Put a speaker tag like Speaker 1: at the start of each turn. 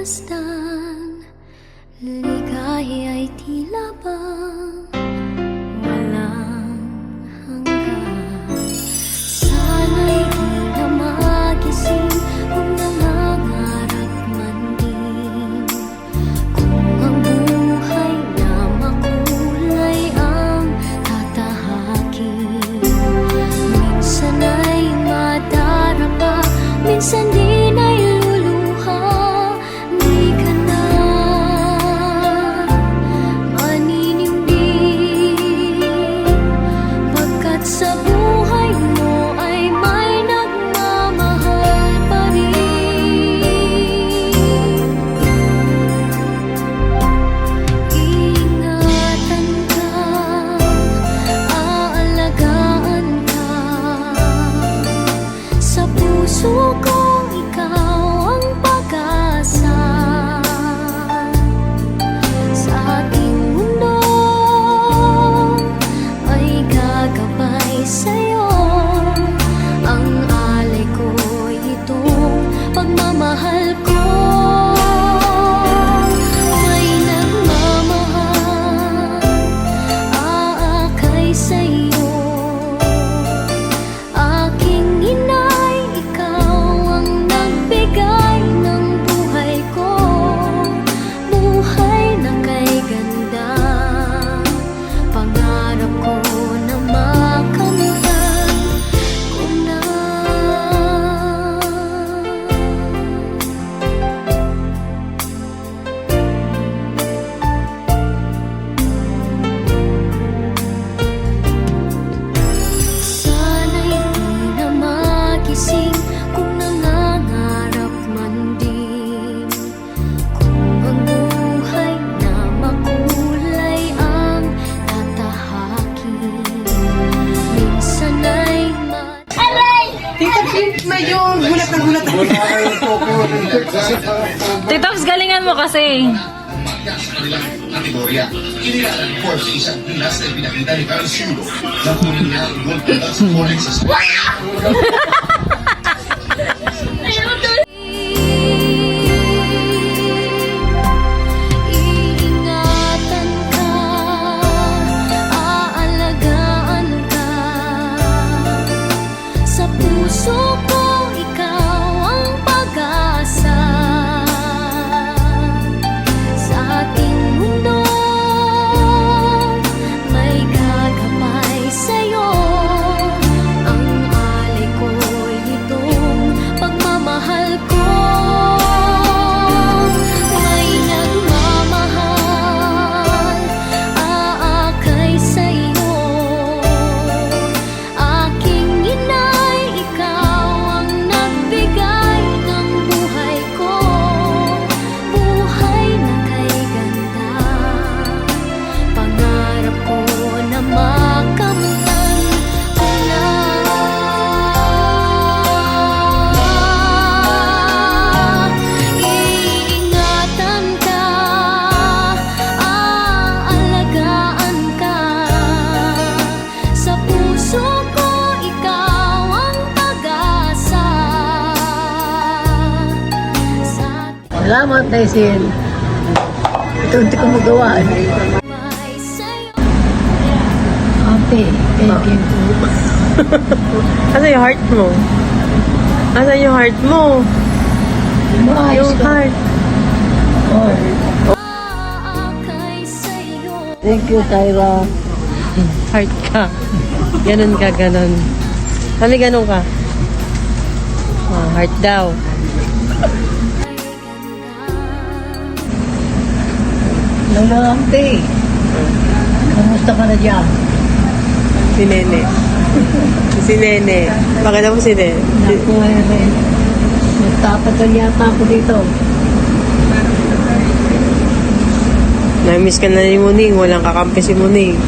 Speaker 1: pagmasdan, ligaya'y tila bang walang hanggan. Sana'y di na magising kung nangangarap man din, kung ang buhay na makulay ang tatahakin. Minsan ay madarapa, minsan din ay luluha. Di ka na maninindig, pagkat sa buhay mo ay may nagmamahal pa rin. Ingatan ka, aalagaan ka, sa puso ko ikaw ang pag-asa. Sa ating mundo ay gagabay sa'yo, ang alay ko'y itong pagmamahal ko. May nagmamahal, aakay sa'yo. Aking inay, ikaw ang nagbigay ng buhay ko, buhay na kay ganda. Pangarap ko na makamtan ko na. Sana'y di na magising kung nangangarap man din, kung ang buhay na makulay ang tatahakin. Minsan ay
Speaker 2: Tita Kim, medyo gulat na gulat ako.
Speaker 3: Titox, galingan mo kasi.
Speaker 4: Categoría. Ideal por si isang Pinas na pinakita ni Carlos Chulo na huli niya ang gold medals for exercise.
Speaker 1: Iingatan ka, aalagaan ka, sa puso ko ikaw ang pag-asa. Sa ating mundo may gagabay sa'yo, ang alay ko'y itong pagmamahal ko. May nagmamahal, aakay sa'yo. Aking inay, ikaw ang nagbigay ng buhay ko, buhay na kay ganda. Pangarap ko na makamtan ko na. Iingatan ka, aalagaan ka, sa puso ko ikaw ang pag-asa.
Speaker 2: Salamat, Taisin. Ito hindi ko magawa.
Speaker 1: Sabay sa'yo.
Speaker 2: Ate, thank you.
Speaker 5: Asa yung heart mo? Asa yung heart mo?
Speaker 2: Maayos
Speaker 5: Yung
Speaker 2: ka.
Speaker 5: heart.
Speaker 2: Oh,
Speaker 1: Aakay sa'yo.
Speaker 2: thank you, Tyra.
Speaker 5: Heart ka. Ganon ka, ganon. Kami ganon ka. Oh, heart daw.
Speaker 2: Lolo, ate. Kamusta ka na dyan?
Speaker 5: Si Nene. Si Nene. Pakita mo si Nene.
Speaker 2: Naku, magtapatan yata ako dito.
Speaker 5: Na-miss ka na ni Muning. Walang kakampi si Muning.